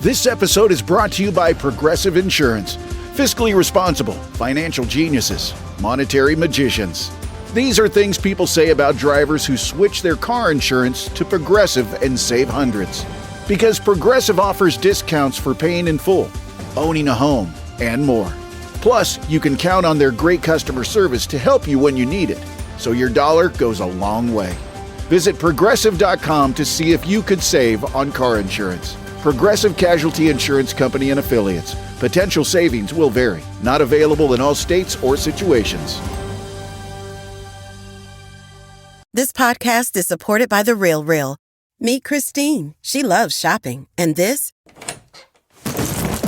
This episode is brought to you by Progressive Insurance. Fiscally responsible, financial geniuses, monetary magicians. These are things people say about drivers who switch their car insurance to Progressive and save hundreds. Because Progressive offers discounts for paying in full, owning a home, and more. Plus, you can count on their great customer service to help you when you need it, so your dollar goes a long way. Visit Progressive.com to see if you could save on car insurance. Progressive Casualty Insurance Company and Affiliates. Potential savings will vary. Not available in all states or situations. This podcast is supported by The RealReal. Meet Christine. She loves shopping. And this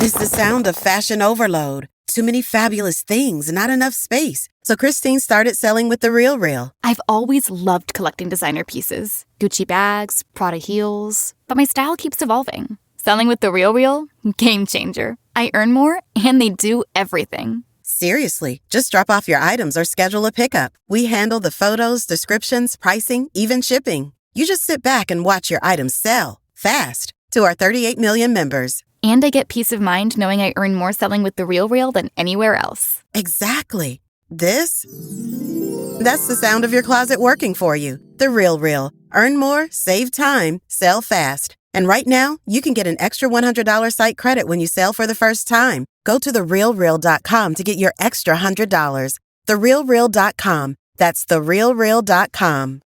is the sound of fashion overload. Too many fabulous things, not enough space. So Christine started selling with The RealReal. I've always loved collecting designer pieces. Gucci bags, Prada heels. But my style keeps evolving. Selling with The RealReal? Game changer. I earn more, and they do everything. Seriously, just drop off your items or schedule a pickup. We handle the photos, descriptions, pricing, even shipping. You just sit back and watch your items sell fast to our 38 million members. And I get peace of mind knowing I earn more selling with The RealReal than anywhere else. Exactly. That's the sound of your closet working for you. The RealReal. Earn more, save time, sell fast. And right now, you can get an extra $100 site credit when you sell for the first time. Go to therealreal.com to get your extra $100. Therealreal.com. That's therealreal.com.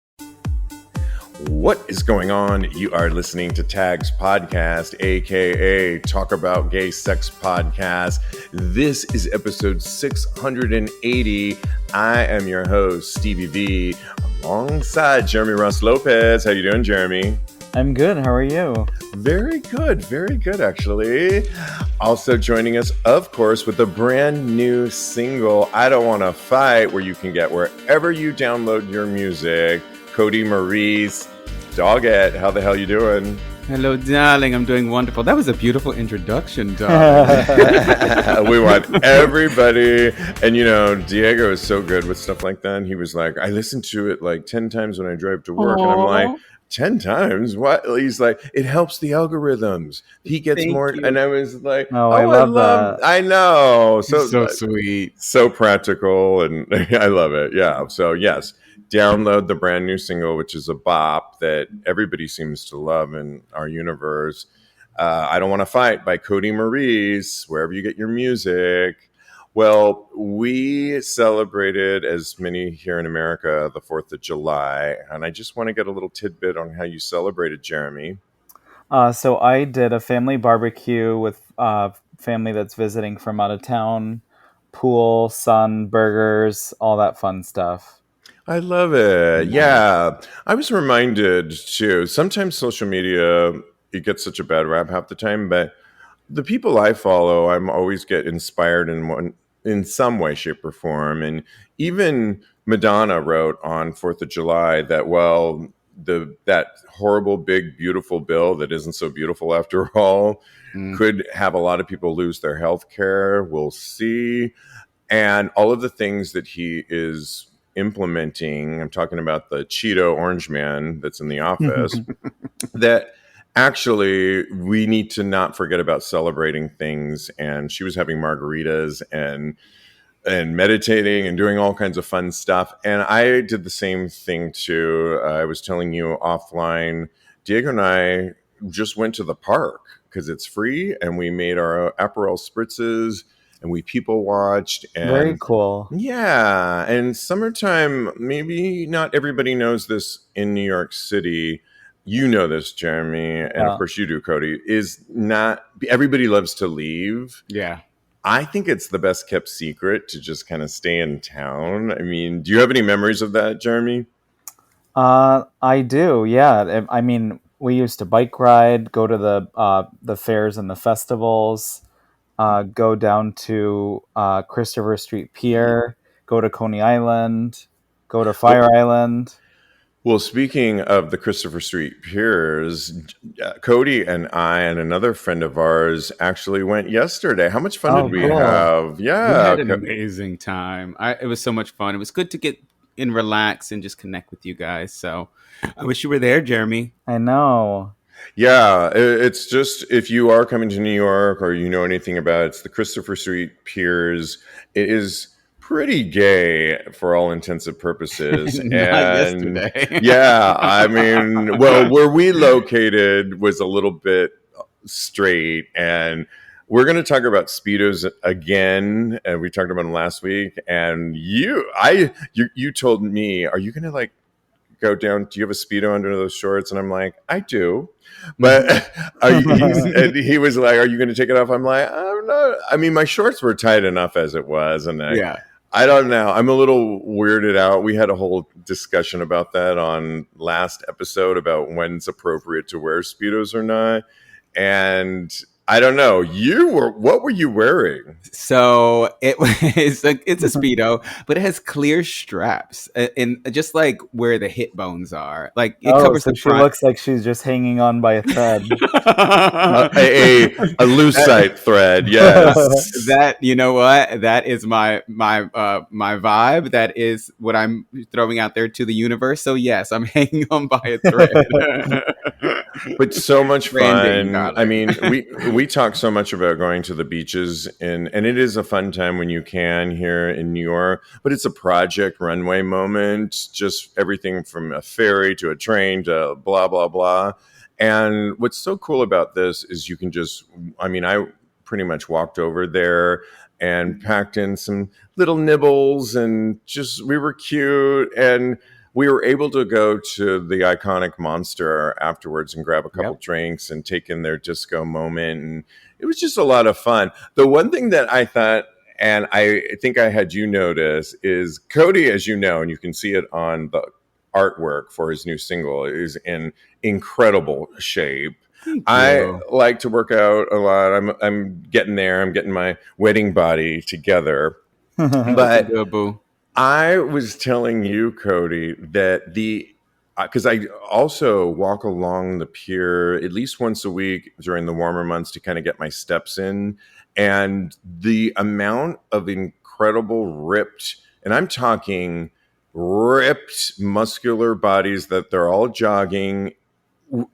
What is going on? You are listening to Tags Podcast, aka Talk About Gay Sex Podcast. This is episode 680. I am your host, Stevie V, alongside Jeremy Ross Lopez. How you doing, Jeremy? I'm good. How are you? Very good, actually. Also joining us, of course, with a brand new single, I Don't Want to Fight, where you can get wherever you download your music. Kodi Maurice, Doggett, how the hell you doing? Hello, darling. I'm doing wonderful. That was a beautiful introduction, darling. We want everybody. And, you know, Diego is so good with stuff like that. And he was like, I listen to it like 10 times when I drive to work. And I'm like, 10 times? What? He's like, it helps the algorithms. He gets more. You. And I was like, I love that. I know. So sweet. So practical. And I love it. Yeah. So, yes. Download the brand new single, which is a bop that everybody seems to love in our universe. I Don't Want to Fight by Kodi Maurice, wherever you get your music. Well, we celebrated, as many here in America, the 4th of July. And I just want to get a little tidbit on how you celebrated, Jeremy. So I did a family barbecue with family that's visiting from out of town. Pool, sun, burgers, all that fun stuff. I love it. Yeah. I was reminded, too, sometimes social media, it gets such a bad rap half the time, but the people I follow, I'm always get inspired in some way, shape, or form. And even Madonna wrote on 4th of July that, well, that horrible, big, beautiful bill that isn't so beautiful after all could have a lot of people lose their health care. We'll see. And all of the things that he is implementing, I'm talking about the Cheeto Orange Man that's in the office, that actually we need to not forget about celebrating things. And she was having margaritas and meditating and doing all kinds of fun stuff. And I did the same thing too. I was telling you offline, Diego and I just went to the park because it's free, and we made our Aperol spritzes. And we people watched. And very cool. Yeah. And summertime, maybe not everybody knows this in New York City. You know this, Jeremy. And of course you do, Kodi. Is not everybody loves to leave. Yeah. I think it's the best kept secret to just kind of stay in town. I mean, do you have any memories of that, Jeremy? I do. Yeah. I mean, we used to bike ride, go to the fairs and the festivals. Go down to Christopher Street Pier, go to Coney Island, go to Fire Island. Well, speaking of the Christopher Street Piers, Kodi and I and another friend of ours actually went yesterday. How much fun did we have? Yeah. We had an amazing time. It was so much fun. It was good to get and relax and just connect with you guys. So I wish you were there, Jeremy. I know. Yeah, it's just if you are coming to New York or you know anything about it, it's the Christopher Street Piers. It is pretty gay for all intensive purposes. Not And yesterday. yeah, I mean, well, where we located was a little bit straight. And we're going to talk about Speedos again. And we talked about them last week. And you told me, are you going to like go down? Do you have a Speedo under those shorts? And I'm like, I do. But and he was like, are you going to take it off? I'm like, I'm not. I mean, my shorts were tight enough as it was. And Yeah. I don't know. I'm a little weirded out. We had a whole discussion about that on last episode about when's appropriate to wear Speedos or not. And I don't know. What were you wearing? So it's a Speedo, but it has clear straps, and just like where the hip bones are, like it covers so the she front. looks like she's just hanging on by a thread. A lucite thread, yes. That, you know what? That is my vibe. That is what I'm throwing out there to the universe. So yes, I'm hanging on by a thread. But so much Branding, fun. darling. I mean, we talk so much about going to the beaches, and it is a fun time when you can here in New York. But it's a Project Runway moment. Just everything from a ferry to a train to blah blah blah. And what's so cool about this is you can just. I mean, I pretty much walked over there and packed in some little nibbles, and just we were cute and. We were able to go to the iconic Monster afterwards and grab a couple drinks and take in their disco moment. And it was just a lot of fun. The one thing that I thought, and I think I had you notice, is Kodi, as you know, and you can see it on the artwork for his new single, is in incredible shape. I like to work out a lot. I'm getting there. I'm getting my wedding body together. But Boo. I was telling you, Kodi, that because I also walk along the pier at least once a week during the warmer months to kind of get my steps in. And the amount of incredible ripped, and I'm talking ripped muscular bodies that they're all jogging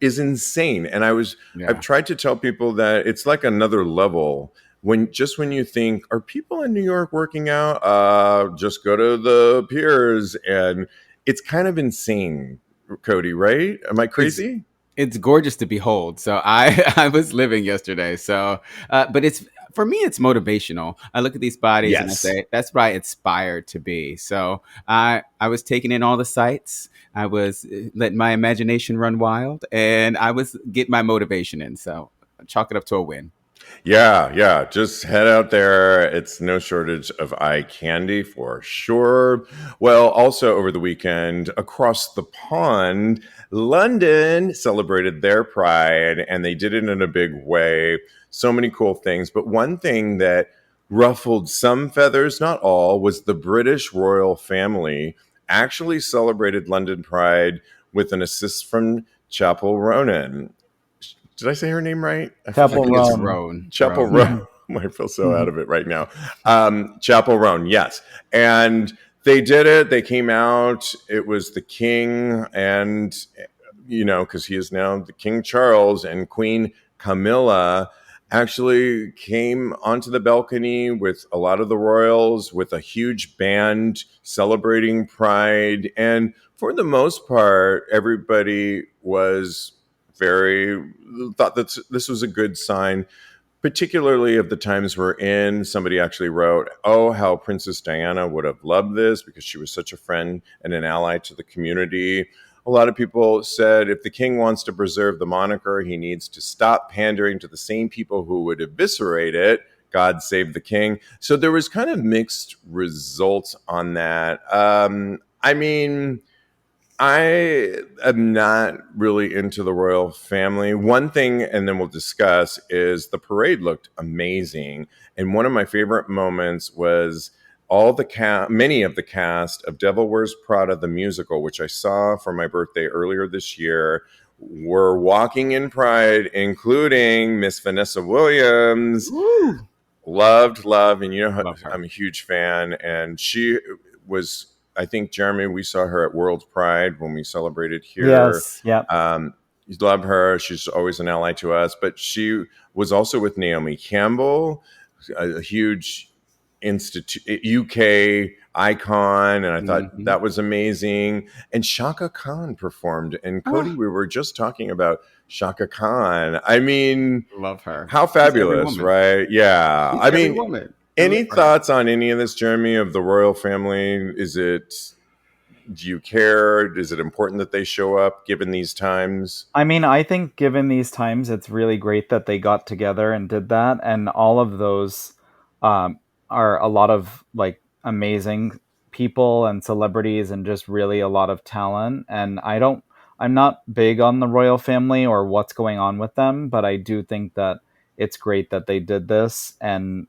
is insane. And I've tried to tell people that it's like another level. When you think, are people in New York working out? Just go to the piers, and it's kind of insane, Kodi. Right? Am I crazy? It's gorgeous to behold. So I was living yesterday. So, but for me, it's motivational. I look at these bodies and I say, that's what I aspire to be. So I was taking in all the sights. I was letting my imagination run wild, and I was getting my motivation in. So chalk it up to a win. Yeah. Just head out there. It's no shortage of eye candy for sure. Well, also over the weekend, across the pond, London celebrated their pride, and they did it in a big way. So many cool things. But one thing that ruffled some feathers, not all, was the British royal family actually celebrated London Pride with an assist from Chapel Ronan. Did I say her name right? Chapel Roan. Chapel Roan. I feel so out of it right now. Chapel Roan, yes. And they did it. They came out. It was the king and, because he is now the King Charles, and Queen Camilla actually came onto the balcony with a lot of the royals with a huge band celebrating Pride. And for the most part, everybody thought that this was a good sign, particularly of the times we're in. Somebody actually wrote, oh, how Princess Diana would have loved this because she was such a friend and an ally to the community. A lot of people said if the king wants to preserve the moniker, he needs to stop pandering to the same people who would eviscerate it. God save the king. So there was kind of mixed results on that. I am not really into the royal family. One thing, and then we'll discuss, is the parade looked amazing. And one of my favorite moments was many of the cast of Devil Wears Prada, the musical, which I saw for my birthday earlier this year, were walking in Pride, including Miss Vanessa Williams. Woo. Loved, and I'm a huge fan. And she was, I think, Jeremy, we saw her at World Pride when we celebrated here. Yes, yeah. love her. She's always an ally to us. But she was also with Naomi Campbell, a huge UK icon, and I thought Mm-hmm. that was amazing. And Shaka Khan performed. And Kodi, we were just talking about Shaka Khan. I mean, Love her. how She's every fabulous, woman. right? Yeah. She's I every mean, woman. I love any her. thoughts on any of this, Jeremy, of the royal family? Do you care? Is it important that they show up given these times? I mean, I think given these times, it's really great that they got together and did that. And all of those are a lot of like amazing people and celebrities and just really a lot of talent. And I'm not big on the royal family or what's going on with them, but I do think that it's great that they did this. And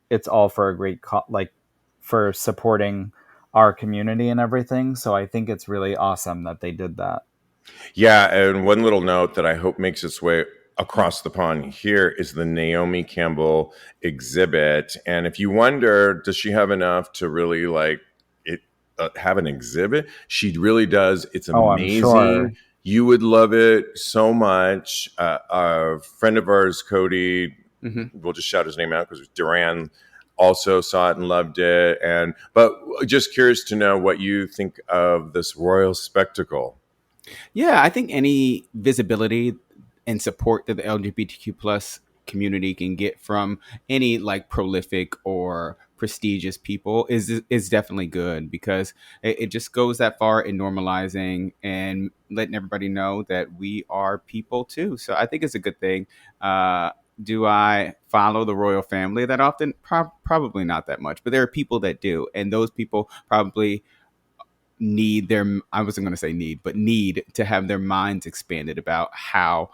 it's all for a great, like for supporting our community and everything. So I think it's really awesome that they did that. Yeah, and one little note that I hope makes its way across the pond here is the Naomi Campbell exhibit. And if you wonder, does she have enough to really like it have an exhibit? She really does. It's Oh, I'm amazing. sure. You would love it so much. A friend of ours, Kodi, Mm-hmm. we'll just shout his name out because Duran also saw it and loved it. And but just curious to know what you think of this royal spectacle. Yeah, I think any visibility and support that the LGBTQ plus community can get from any like prolific or prestigious people is definitely good, because it just goes that far in normalizing and letting everybody know that we are people too. So I think it's a good thing. Do I follow the royal family that often? Probably not that much, but there are people that do, and those people probably need their, I wasn't going to say need, but need to have their minds expanded about how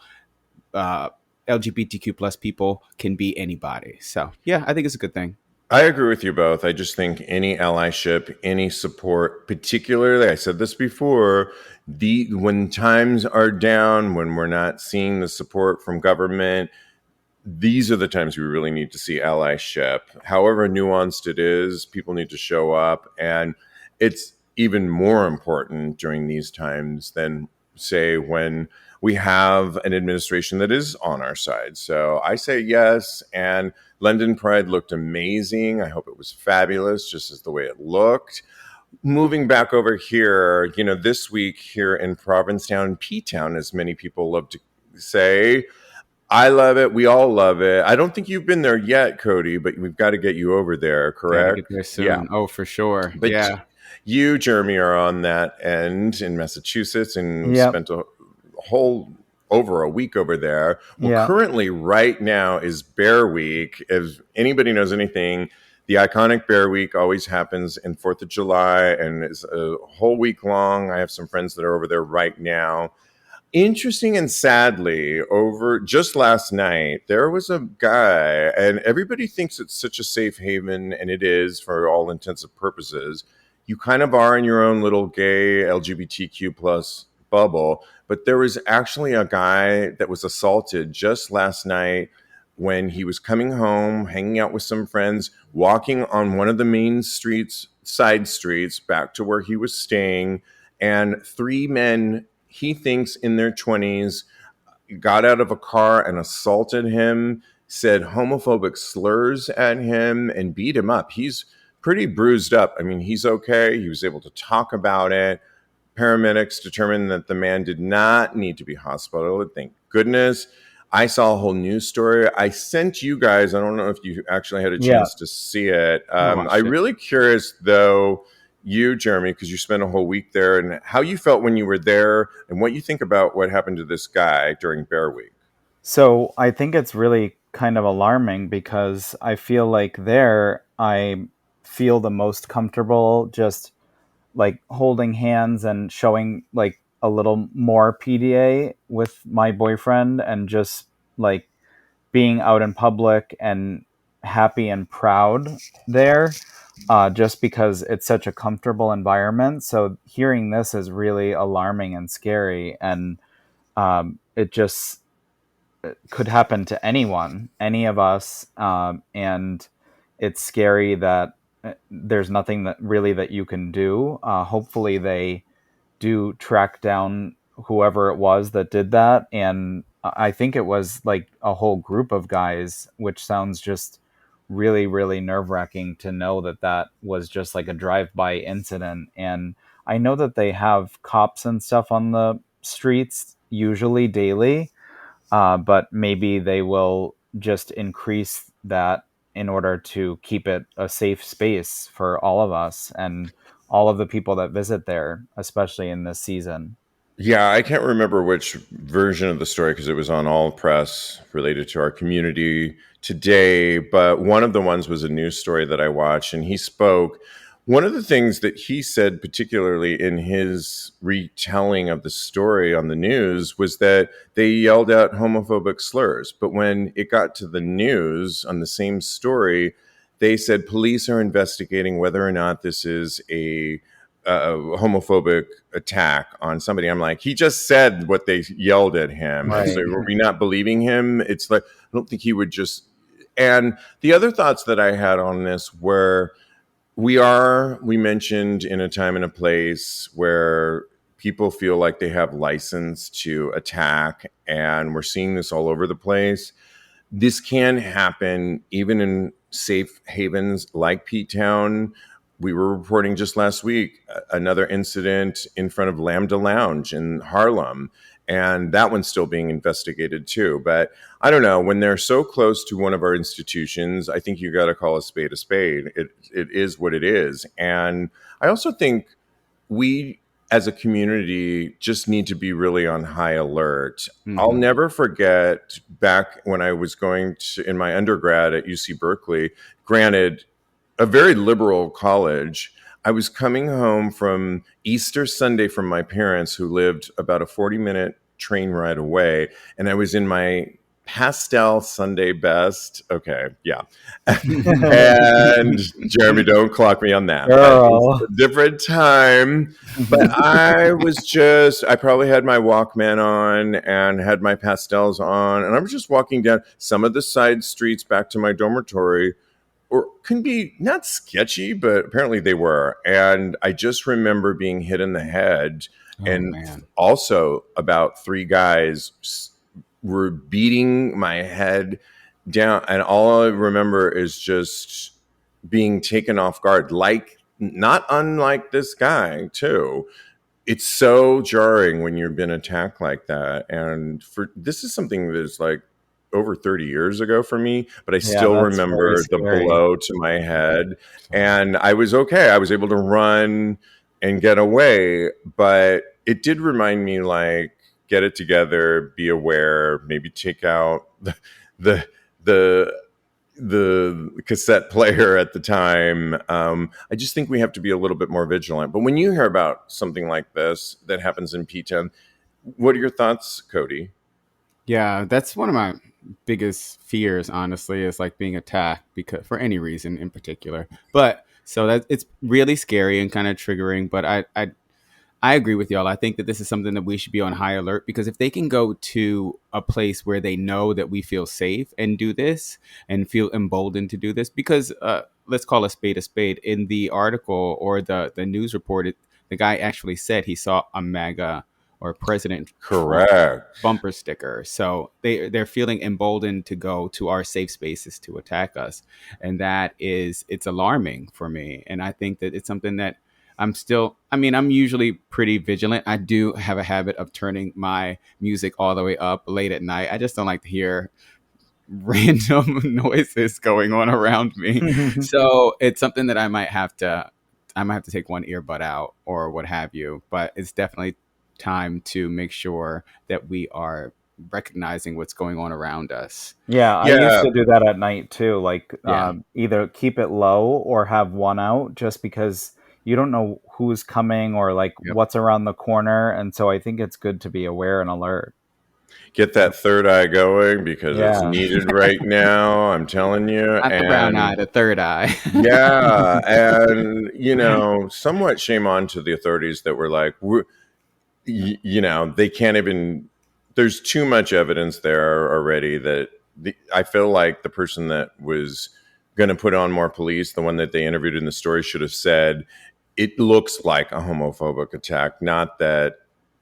uh, LGBTQ plus people can be anybody. So yeah, I think it's a good thing. I agree with you both. I just think any allyship, any support, particularly, I said this before, when times are down, when we're not seeing the support from government, these are the times we really need to see allyship. However nuanced it is, people need to show up. And it's even more important during these times than, say, when we have an administration that is on our side. So I say yes. And London Pride looked amazing. I hope it was fabulous, just as the way it looked. Moving back over here, this week here in Provincetown, P-Town, as many people love to say, I love it. We all love it. I don't think you've been there yet, Kodi, but we've got to get you over there, Got to get correct? there Yeah. soon. Oh, for sure. But Yeah. you, Jeremy, are on that end in Massachusetts and Yep. spent a whole over a week over there. Well, Yeah. currently, right now is Bear Week. If anybody knows anything, the iconic Bear Week always happens in 4th of July and is a whole week long. I have some friends that are over there right now. Interesting and sadly, over just last night, there was a guy, and everybody thinks it's such a safe haven, and it is for all intents and purposes. You kind of are in your own little gay LGBTQ plus bubble, but there was actually a guy that was assaulted just last night when he was coming home, hanging out with some friends, walking on one of the main streets, side streets, back to where he was staying, and three men he thinks in their 20s got out of a car and assaulted him, said homophobic slurs at him, and beat him up. He's pretty bruised up. I mean, he's okay. He was able to talk about it. Paramedics determined that the man did not need to be hospitalized. Thank goodness. I saw a whole news story. I sent you guys, I don't know if you actually had a Yeah. chance to see it. I watched I'm it. really curious, though, you, Jeremy, because you spent a whole week there, and how you felt when you were there and what you think about what happened to this guy during Bear Week. So I think it's really kind of alarming because I feel like there I feel the most comfortable just like holding hands and showing like a little more PDA with my boyfriend and just like being out in public and happy and proud there, just because it's such a comfortable environment. So hearing this is really alarming and scary, and it just could happen to anyone, any of us, and it's scary that there's nothing that really that you can do. Hopefully, they do track down whoever it was that did that. And I think it was like a whole group of guys, which sounds just really, really nerve wracking to know that that was just like a drive-by incident. And I know that they have cops and stuff on the streets usually daily, but maybe they will just increase that in order to keep it a safe space for all of us and all of the people that visit there, especially in this season. Yeah, I can't remember which version of the story because it was on all press related to our community today. But one of the ones was a news story that I watched, and he spoke. One of the things that he said, particularly in his retelling of the story on the news, was that they yelled out homophobic slurs. But when it got to the news on the same story, they said police are investigating whether or not this is a homophobic attack on somebody. I'm like, he just said what they yelled at him. Right. So were we not believing him? It's like, I don't think he would just. And the other thoughts that I had on this were, we mentioned in a time and a place where people feel like they have license to attack, and we're seeing this all over the place. This can happen even in safe havens like Ptown. We were reporting just last week another incident in front of Lambda Lounge in Harlem, and that one's still being investigated too. But I don't know, when they're so close to one of our institutions, I think you got to call a spade a spade. It is what it is. And I also think we as a community just need to be really on high alert. I'll never forget back when I was going to, in my undergrad at UC Berkeley, granted, a very liberal college. I was coming home from Easter Sunday from my parents who lived about a 40-minute train ride away. And I was in my pastel Sunday best. Okay, yeah. And Jeremy, don't clock me on that. Girl. It's a different time. But I probably had my Walkman on and had my pastels on. And I was just walking down some of the side streets back to my dormitory, or can be not sketchy, but apparently they were. And I just remember being hit in the head. Also about 3 guys were beating my head down. And all I remember is just being taken off guard, like not unlike this guy too. It's so jarring when you've been attacked like that. And this is something that's like over 30 years ago for me, but I still remember the blow to my head. And I was okay. I was able to run and get away, but it did remind me, like, get it together, be aware, maybe take out the cassette player at the time. I just think we have to be a little bit more vigilant. But when you hear about something like this that happens in Ptown, what are your thoughts, Kodi? Yeah, that's one of my biggest fears, honestly, is like being attacked because for any reason in particular. But so that it's really scary and kind of triggering. But I agree with y'all. I think that this is something that we should be on high alert, because if they can go to a place where they know that we feel safe and do this and feel emboldened to do this, because let's call a spade in the article or the news report, the guy actually said he saw a MAGA or President Trump bumper sticker. So they're feeling emboldened to go to our safe spaces to attack us. And it's alarming for me. And I think that it's something that I'm usually pretty vigilant. I do have a habit of turning my music all the way up late at night. I just don't like to hear random noises going on around me. So it's something that I might have to take one earbud out or what have you. But it's definitely time to make sure that we are recognizing what's going on around us. I used to do that at night too, like either keep it low or have one out, just because you don't know who's coming or like what's around the corner. And so I think it's good to be aware and alert. Get that third eye going, because it's needed right now. I'm telling you. Not the brown eye, the third eye. And somewhat shame on to the authorities that were like, they can't even. There's too much evidence there already that I feel like the person that was going to put on more police, the one that they interviewed in the story, should have said, it looks like a homophobic attack, not that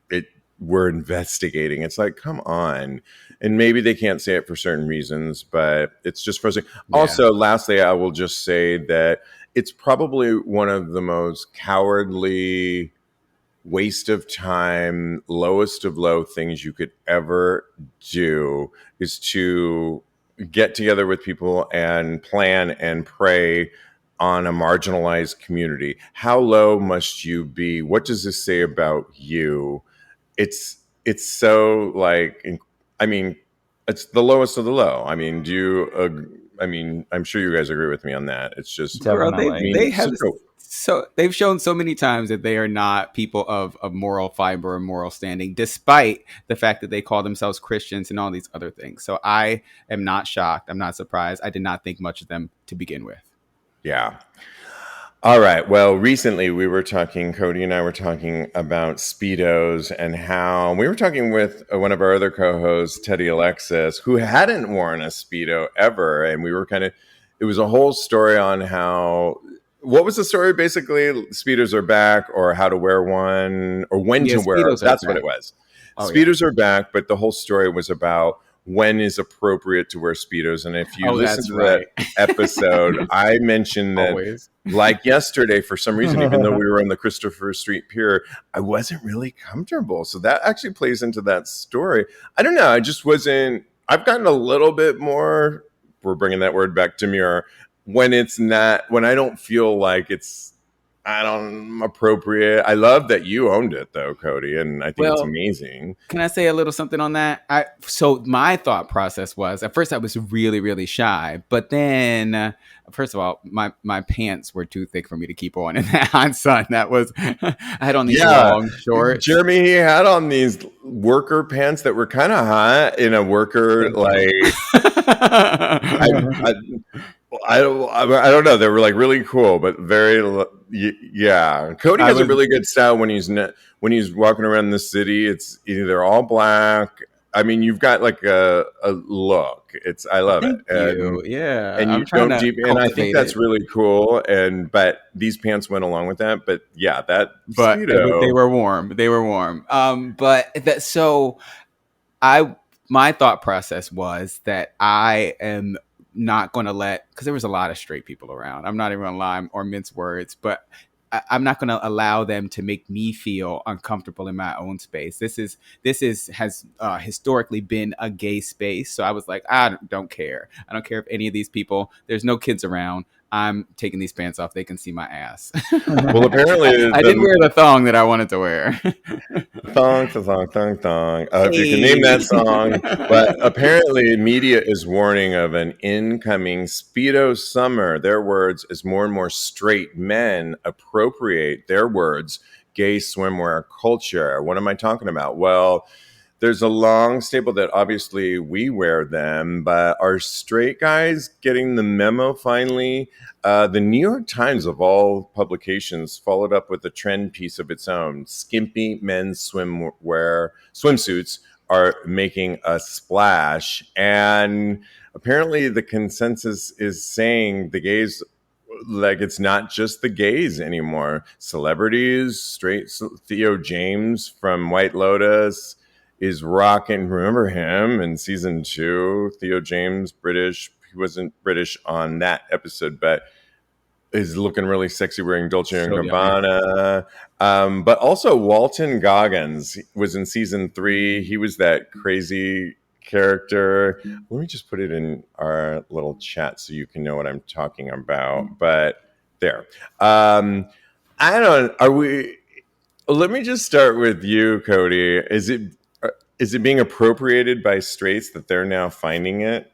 it we're investigating. It's like, come on. And maybe they can't say it for certain reasons, but it's just frustrating. Yeah. Also, lastly, I will just say that it's probably one of the most cowardly, waste of time, lowest of low things you could ever do is to get together with people and plan and pray on a marginalized community. How low must you be? What does this say about you? It's so like, I mean, it's the lowest of the low. I mean, I mean, I'm sure you guys agree with me on that. It's just, Girl, Definitely. they have so they've shown so many times that they are not people of moral fiber or moral standing, despite the fact that they call themselves Christians and all these other things. So I am not shocked. I'm not surprised. I did not think much of them to begin with. yeah. All right. Well, recently Kodi and I were talking about Speedos and how we were talking with one of our other co-hosts, Teddy Alexis, who hadn't worn a Speedo ever. And we were it was a whole story on what was the story? Basically, Speedos are back, or how to wear one, or when to wear. That's what it was. Speedos are back, but the whole story was about when is appropriate to wear Speedos. And if you listen to that episode, I mentioned that like yesterday, for some reason, even though we were on the Christopher Street Pier, I wasn't really comfortable. So that actually plays into that story. I don't know. I just wasn't, I've gotten a little bit more, we're bringing that word back, demure, when I don't feel like it's, appropriate. I love that you owned it though, Kodi, and I think it's amazing. Can I say a little something on that? So my thought process was, at first I was really, really shy, but then first of all, my pants were too thick for me to keep on in that hot sun. That was, I had on these long shorts. Jeremy, he had on these worker pants that were kind of hot in a worker like. I don't know. They were like really cool, but very yeah. Kodi has a really good style when he's walking around the city. It's either all black. I mean, you've got like a look. I love it. Yeah, and you don't deep, and I think that's really cool. But these pants went along with that. But yeah, they were warm. They were warm. My thought process was that I am not going to because there was a lot of straight people around. I'm not even going to lie or mince words, but I'm not going to allow them to make me feel uncomfortable in my own space. This has historically been a gay space. So I was like, I don't care. I don't care if any of these people, there's no kids around. I'm taking these pants off. They can see my ass. Well, apparently I didn't wear the thong that I wanted to wear. Thong. If you can name that song. But apparently media is warning of an incoming Speedo Summer. Their words, as more and more straight men appropriate their words, gay swimwear culture. What am I talking about? Well, there's a long staple that obviously we wear them, but are straight guys getting the memo finally? The New York Times, of all publications, followed up with a trend piece of its own. Skimpy men's swimsuits are making a splash. And apparently the consensus is saying the gays, like, it's not just the gays anymore. Celebrities, straight Theo James from White Lotus is rocking. Remember him in season 2? Theo James, British. He wasn't British on that episode, but is looking really sexy wearing Dolce & Gabbana. But also Walton Goggins was in season 3. He was that crazy character. Let me just put it in our little chat so you can know what I'm talking about. But there. Let me just start with you, Kodi. Is it being appropriated by straights that they're now finding it?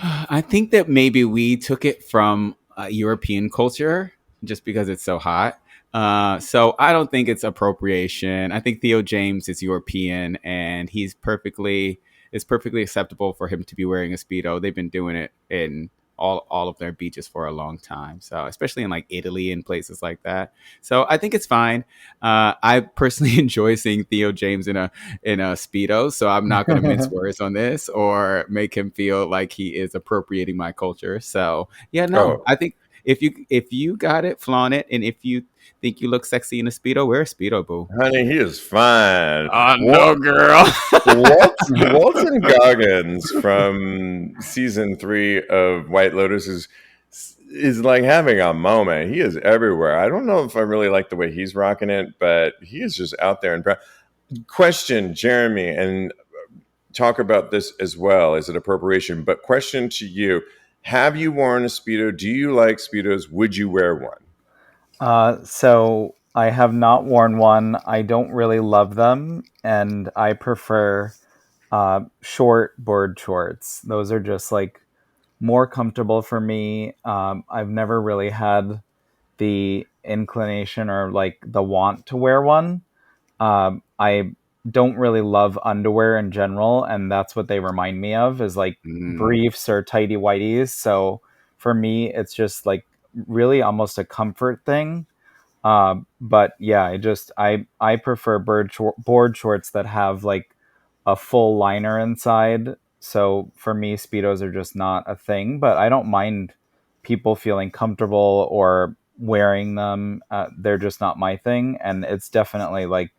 I think that maybe we took it from European culture just because it's so hot. So I don't think it's appropriation. I think Theo James is European, and it's perfectly acceptable for him to be wearing a Speedo. They've been doing it in all of their beaches for a long time. So especially in like Italy and places like that. So I think it's fine. I personally enjoy seeing Theo James in a Speedo. So I'm not going to mince words on this or make him feel like he is appropriating my culture. So yeah, no, I think if you got it, flaunt it, and if you think you look sexy in a Speedo, wear a Speedo, boo. Honey, he is fine. Oh no, girl. Walton Goggins from season 3 of White Lotus is like having a moment. He is everywhere. I don't know if I really like the way he's rocking it, but he is just out there. And question, Jeremy, and talk about this as well. Is it appropriation? But question to you: have you worn a Speedo? Do you like Speedos? Would you wear one? So I have not worn one. I don't really love them, and I prefer short board shorts. Those are just like more comfortable for me. I've never really had the inclination or like the want to wear one. I don't really love underwear in general, and that's what they remind me of is like briefs or tighty whities. So for me, it's just like really almost a comfort thing. But yeah, I prefer board shorts that have like a full liner inside. So for me, Speedos are just not a thing, but I don't mind people feeling comfortable or wearing them. They're just not my thing. And it's definitely like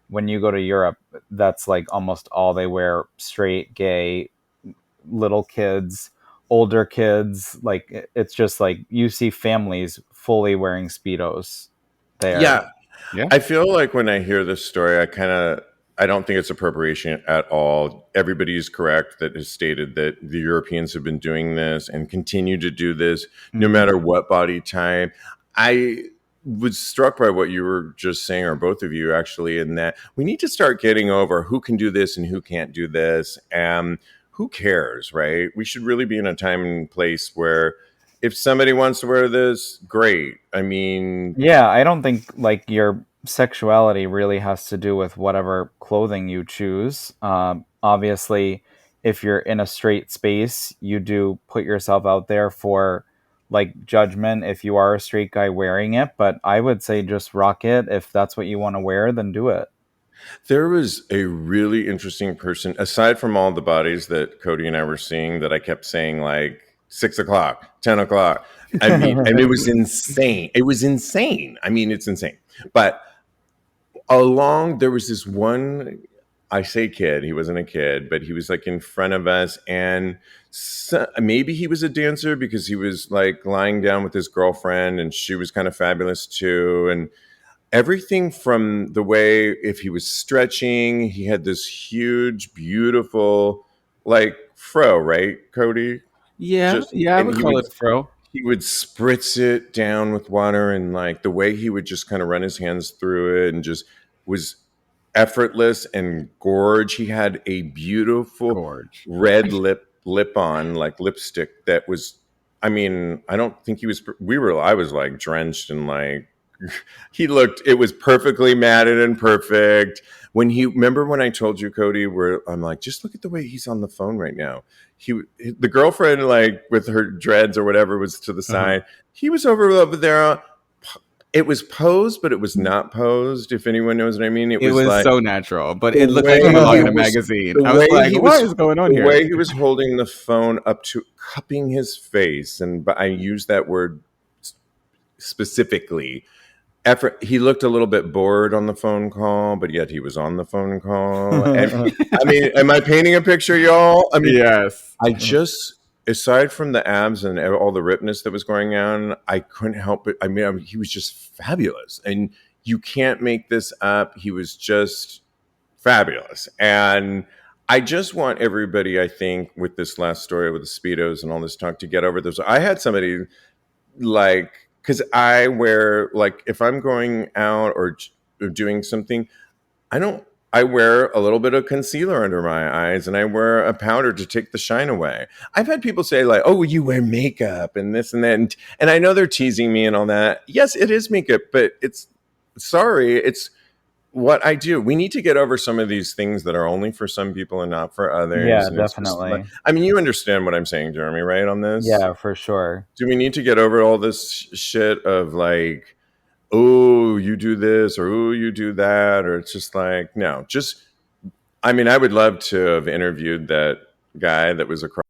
when you go to Europe, that's like almost all they wear: straight, gay, little kids, older kids. Like it's just like you see families fully wearing Speedos there. Yeah. I feel like when I hear this story, I don't think it's appropriation at all. Everybody's correct that has stated that the Europeans have been doing this and continue to do this no matter what body type. I was struck by what you were just saying, or both of you actually, in that we need to start getting over who can do this and who can't do this, and who cares, right? We should really be in a time and place where if somebody wants to wear this, great. I mean, yeah, I don't think like your sexuality really has to do with whatever clothing you choose. Obviously, if you're in a straight space, you do put yourself out there for like judgment if you are a straight guy wearing it. But I would say just rock it. If that's what you want to wear, then do it. there was a really interesting person, aside from all the bodies that Kodi and I were seeing, that I kept saying like 6 o'clock, 10 o'clock. I mean, and it was insane. It was insane. I mean, it's insane. But there was this one, I say kid, he wasn't a kid, but he was like in front of us, and maybe he was a dancer because he was like lying down with his girlfriend and she was kind of fabulous too. And everything from the way, if he was stretching, he had this huge, beautiful, like fro, right, Kodi? Yeah, I would call it fro. He would spritz it down with water, and like the way he would just kind of run his hands through it and just was effortless and gorge. He had a beautiful red lip on, like lipstick that was, I mean, I don't think he was, I was like drenched and like, it was perfectly matted and perfect. Remember when I told you, Kodi, where I'm like, just look at the way he's on the phone right now. The girlfriend, like with her dreads or whatever, was to the side. He was over there. It was posed, but it was not posed, if anyone knows what I mean. It was like, so natural, but it looked like he belonged in a magazine. I was like, what is going on here? The way he was holding the phone up to cupping his face, but I use that word specifically. He looked a little bit bored on the phone call, but yet he was on the phone call. And, I mean, am I painting a picture, y'all? I mean, yes. I just, aside from the abs and all the ripness that was going on, I couldn't help it. I mean, he was just fabulous. And you can't make this up. He was just fabulous. And I just want everybody, I think, with this last story with the Speedos and all this talk, to get over this. I had somebody like, because I wear, like, if I'm going out or doing something, I wear a little bit of concealer under my eyes, and I wear a powder to take the shine away. I've had people say like, oh, you wear makeup and this and that. And I know they're teasing me and all that. Yes, it is makeup, but it's what I do. We need to get over some of these things that are only for some people and not for others. Yeah, and definitely. I mean, you understand what I'm saying, Jeremy, right, on this? Yeah, for sure. Do we need to get over all this shit of like, oh, you do this or oh, you do that? Or it's just like, no, I mean, I would love to have interviewed that guy that was across.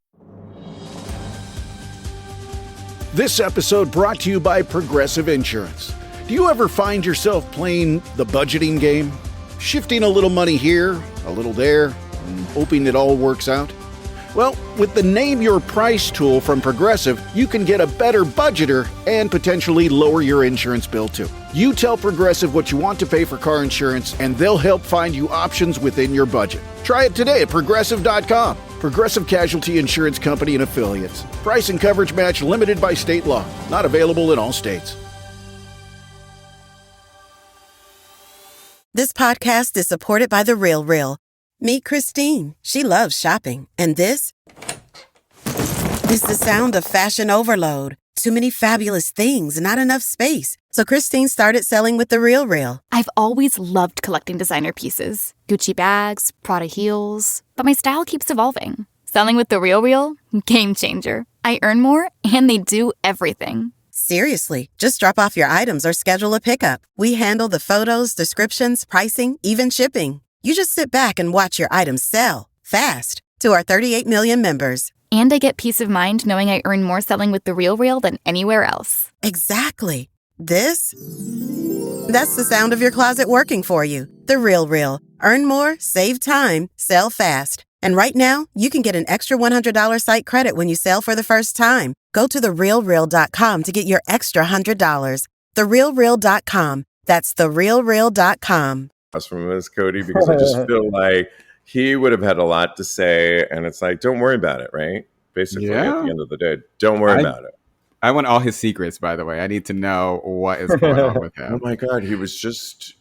This episode brought to you by Progressive Insurance. Do you ever find yourself playing the budgeting game? Shifting a little money here, a little there, and hoping it all works out? Well, with the Name Your Price tool from Progressive, you can get a better budgeter and potentially lower your insurance bill too. You tell Progressive what you want to pay for car insurance, and they'll help find you options within your budget. Try it today at Progressive.com. Progressive Casualty Insurance Company and Affiliates. Price and coverage match limited by state law. Not available in all states. This podcast is supported by The Real Real. Meet Christine. She loves shopping. And this is the sound of fashion overload. Too many fabulous things, not enough space. So Christine started selling with The Real Real. I've always loved collecting designer pieces. Gucci bags, Prada heels. But my style keeps evolving. Selling with The Real Real? Game changer. I earn more, and they do everything. Seriously, just drop off your items or schedule a pickup. We handle the photos, descriptions, pricing, even shipping. You just sit back and watch your items sell fast to our 38 million members. And I get peace of mind knowing I earn more selling with The Real Real than anywhere else. Exactly. That's the sound of your closet working for you. The Real Real. Earn more, save time, sell fast. And right now, you can get an extra $100 site credit when you sell for the first time. Go to therealreal.com to get your extra $100. Therealreal.com. That's therealreal.com. From Ms. Kodi, because I just feel like he would have had a lot to say, and it's like, don't worry about it, right? Basically, at the end of the day, don't worry about it. I want all his secrets, by the way. I need to know what is going on with him. Oh my God, he was just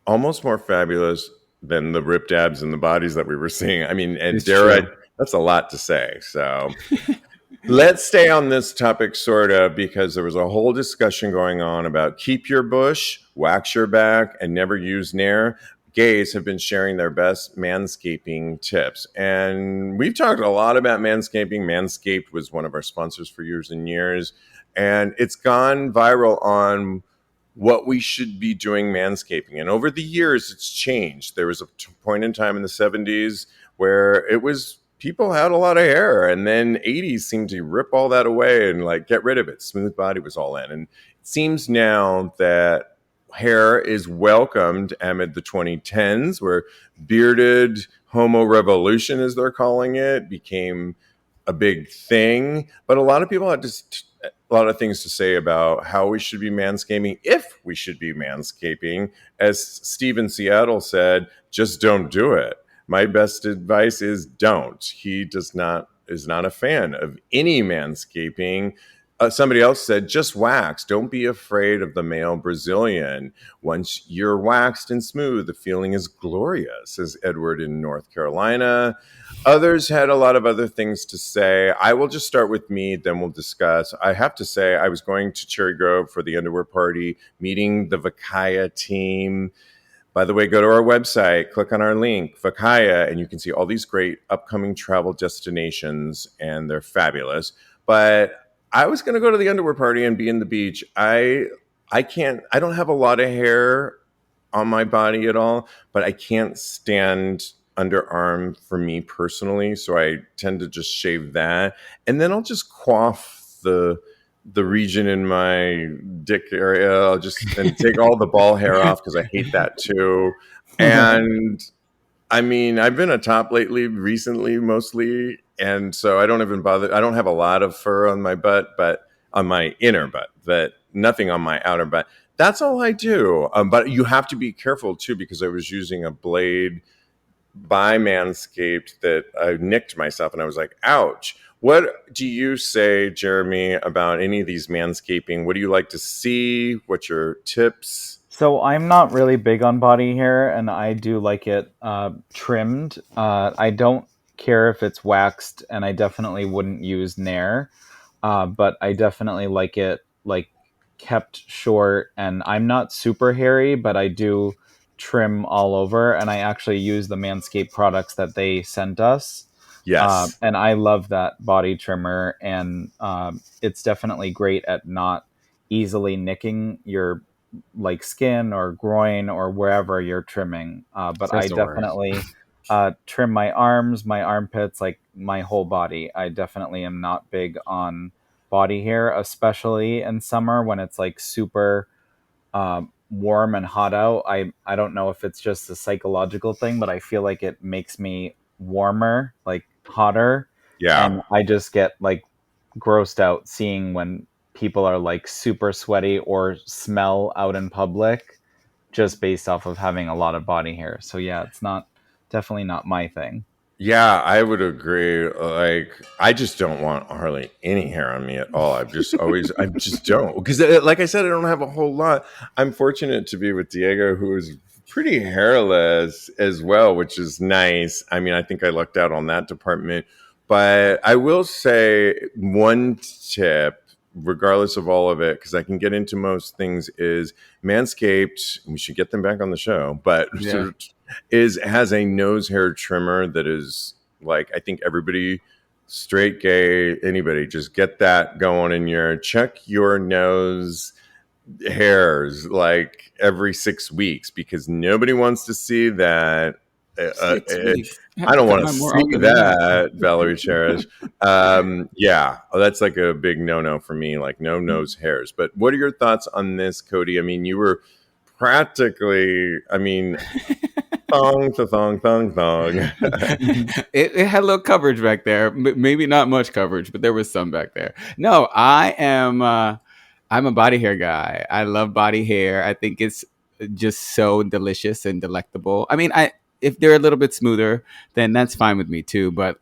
almost more fabulous than the ripped abs and the bodies that we were seeing. I mean, and that's a lot to say. So let's stay on this topic, sort of, because there was a whole discussion going on about keep your bush, wax your back, and never use Nair. Gays have been sharing their best manscaping tips. And we've talked a lot about manscaping. Manscaped was one of our sponsors for years and years. And it's gone viral on what we should be doing manscaping. And over the years, it's changed. There was a point in time in the 70s where it was people had a lot of hair, and then 80s seemed to rip all that away and like get rid of it. Smooth body was all in. And it seems now that hair is welcomed amid the 2010s, where bearded homo revolution, as they're calling it, became a big thing. But a lot of people had just a lot of things to say about how we should be manscaping, if we should be manscaping. As Steve in Seattle said, just don't do it. My best advice is don't. He is not a fan of any manscaping. Somebody else said, just wax. Don't be afraid of the male Brazilian. Once you're waxed and smooth, the feeling is glorious, says Edward in North Carolina. Others had a lot of other things to say. I will just start with me, then we'll discuss. I have to say, I was going to Cherry Grove for the underwear party, meeting the Vakaya team. By the way, go to our website, click on our link, Vakaya, and you can see all these great upcoming travel destinations, and they're fabulous. But I was going to go to the underwear party and be in the beach. I don't have a lot of hair on my body at all, but I can't stand underarm for me personally, so I tend to just shave that, and then I'll just quaff the region in my dick area. I'll just and take all the ball hair off because I hate that too. And I mean, I've been a top recently mostly, and so I don't even bother. I don't have a lot of fur on my butt, but on my inner butt, but nothing on my outer butt. That's all I do. But you have to be careful too, because I was using a blade by Manscaped that I nicked myself, and I was like, ouch. What do you say, Jeremy, about any of these manscaping? What do you like to see? What's your tips? So I'm not really big on body hair, and I do like it trimmed. I don't care if it's waxed, and I definitely wouldn't use Nair, but I definitely like it kept short. And I'm not super hairy, but I do trim all over, and I actually use the Manscaped products that they sent us. Yes. And I love that body trimmer, and it's definitely great at not easily nicking your skin or groin or wherever you're trimming. But I definitely trim my arms, my armpits, my whole body. I definitely am not big on body hair, especially in summer when it's like super warm and hot out. I don't know if it's just a psychological thing, but I feel like it makes me warmer, like hotter. Yeah. And I just get like grossed out seeing when people are like super sweaty or smell out in public just based off of having a lot of body hair. So yeah, it's definitely not my thing. Yeah, I would agree. Like, I just don't want hardly any hair on me at all. I just don't. Because, like I said, I don't have a whole lot. I'm fortunate to be with Diego, who is pretty hairless as well, which is nice. I mean, I think I lucked out on that department. But I will say one tip, regardless of all of it, because I can get into most things, is Manscaped. We should get them back on the show, but Yeah. has a nose hair trimmer that is like, I think everybody, straight, gay, anybody, just get that going in your check your nose hairs like every 6 weeks, because nobody wants to see that. 6 weeks. I have I to don't cut want to mine more see often than that. that, Valerie Cherish. Yeah, that's like a big no-no for me, like no nose hairs. But what are your thoughts on this, Kodi? I mean, you were practically, I mean, thong to thong, thong, thong. It had a little coverage back there. Maybe not much coverage, but there was some back there. No, I'm a body hair guy. I love body hair. I think it's just so delicious and delectable. I mean, I if they're a little bit smoother, then that's fine with me too. But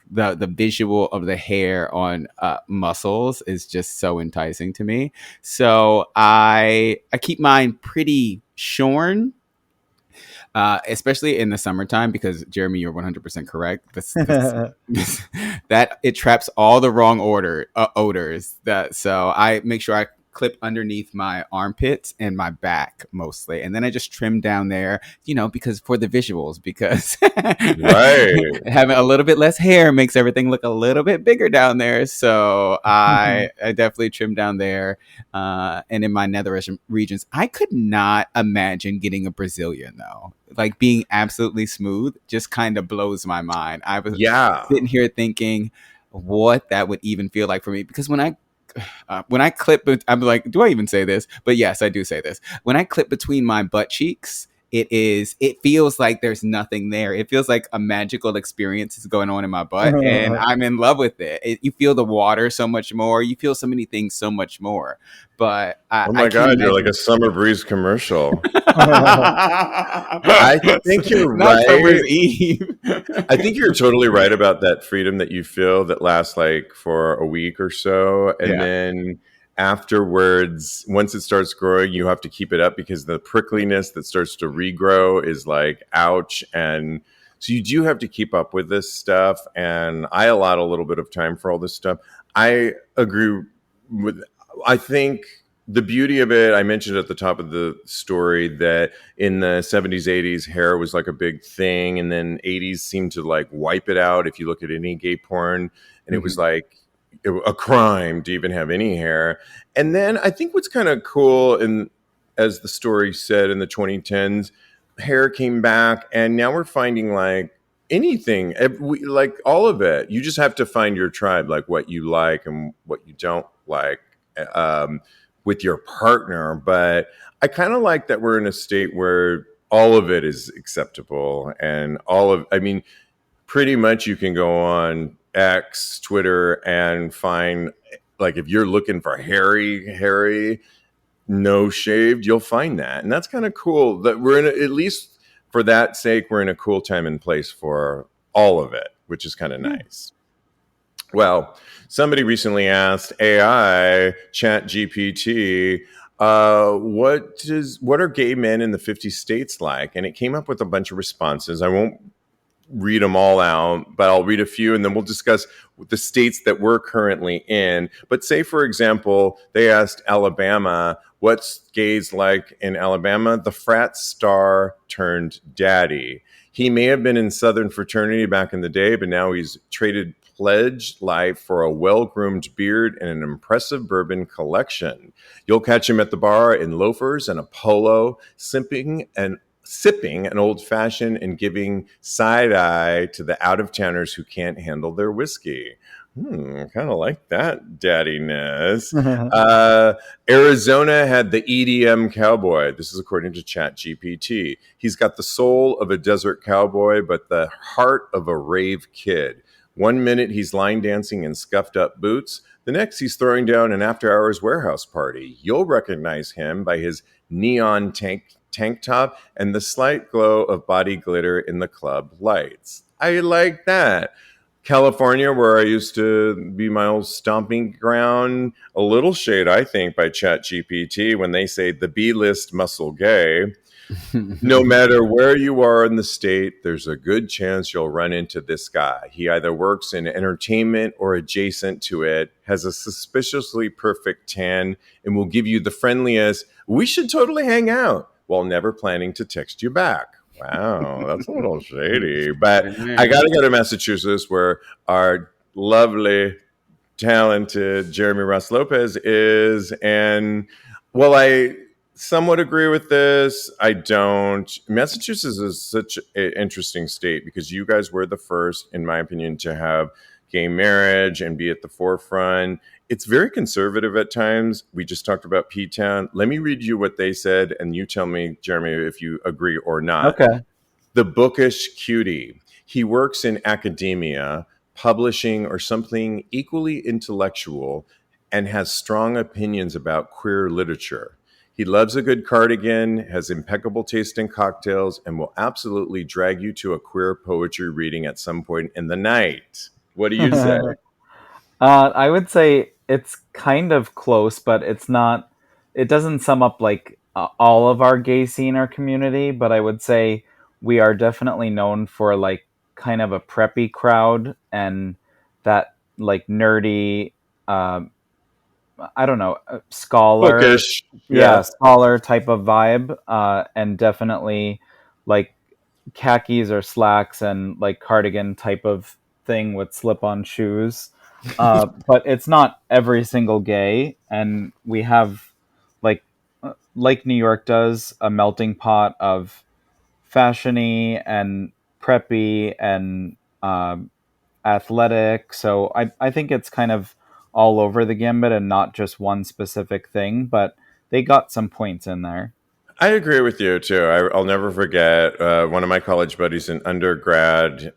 the visual of the hair on muscles is just so enticing to me. So I keep mine pretty shorn, especially in the summertime, because Jeremy, you're 100% correct. That it traps all the wrong odors. So I make sure I clip underneath my armpits and my back mostly, and then I just trim down there, because for the visuals, because Right. having a little bit less hair makes everything look a little bit bigger down there. So I definitely trim down there, and in my nether regions. I could not imagine getting a Brazilian though. Like being absolutely smooth just kind of blows my mind. I was Yeah. sitting here thinking what that would even feel like for me, because when I clip, I'm like, do I even say this? But yes, I do say this. When I clip between my butt cheeks, it feels like there's nothing there. It feels like a magical experience is going on in my butt, and I'm in love with it. You feel the water so much more. You feel so many things so much more. But Oh I my can't God, you're like imagine. a Summer Breeze commercial. I think you're Not Summer's right. Eve. I think you're totally right about that freedom that you feel that lasts like for a week or so. And Yeah. then afterwards, once it starts growing, you have to keep it up, because the prickliness that starts to regrow is like, ouch. And so you do have to keep up with this stuff. And I allot a little bit of time for all this stuff. I agree with, I think the beauty of it, I mentioned at the top of the story that in the 70s, 80s, hair was like a big thing. And then 80s seemed to like wipe it out. If you look at any gay porn, and it was like a crime to even have any hair. And then I think what's kind of cool, and as the story said, in the 2010s, hair came back, and now we're finding like anything, like all of it. You just have to find your tribe, like what you like and what you don't like. With your partner. But I kind of like that we're in a state where all of it is acceptable, and I mean, pretty much you can go on X, Twitter, and find, like, if you're looking for hairy, no shaved, you'll find that. And that's kind of cool that we're at least for that sake, we're in a cool time and place for all of it, which is kind of nice. Well, somebody recently asked AI, Chat GPT, what are gay men in the 50 states like? And it came up with a bunch of responses. I won't read them all out, but I'll read a few, and then we'll discuss the states that we're currently in. But say, for example, they asked Alabama, what's gays like in Alabama? The frat star turned daddy. He may have been in Southern fraternity back in the day, but now he's traded pledged life for a well-groomed beard and an impressive bourbon collection. You'll catch him at the bar in loafers and a polo, sipping an old-fashioned and giving side-eye to the out-of-towners who can't handle their whiskey. Kind of like that daddiness. Arizona had the EDM cowboy. This is according to ChatGPT. He's got the soul of a desert cowboy, but the heart of a rave kid. 1 minute he's line dancing in scuffed up boots. The next he's throwing down an after hours warehouse party. You'll recognize him by his neon tank top and the slight glow of body glitter in the club lights. I like that. California, where I used to be my old stomping ground, a little shade, I think, by ChatGPT when they say the B-list muscle gay. No matter where you are in the state, there's a good chance you'll run into this guy. He either works in entertainment or adjacent to it, has a suspiciously perfect tan, and will give you the friendliest, we should totally hang out, while never planning to text you back. Wow, that's a little shady. But I got to go to Massachusetts where our lovely, talented Jeremy Ross Lopez is. And well, I somewhat agree with this. I don't. Massachusetts is such an interesting state because you guys were the first, in my opinion, to have gay marriage and be at the forefront. It's very conservative at times. We just talked about Ptown. Let me read you what they said, and you tell me, Jeremy, if you agree or not. Okay. The bookish cutie. He works in academia, publishing, or something equally intellectual, and has strong opinions about queer literature. He loves a good cardigan, has impeccable taste in cocktails, and will absolutely drag you to a queer poetry reading at some point in the night. What do you say? I would say it's kind of close, but it's not. It doesn't sum up like all of our gay scene or community, but I would say we are definitely known for like kind of a preppy crowd and that like nerdy. I don't know, scholar, Bookish. yeah, scholar type of vibe, and definitely like khakis or slacks and like cardigan type of thing with slip-on shoes. But it's not every single gay, and we have like New York does, a melting pot of fashiony and preppy and athletic. So I think it's kind of all over the gambit and not just one specific thing, but they got some points in there. I agree with you too. I'll never forget one of my college buddies in undergrad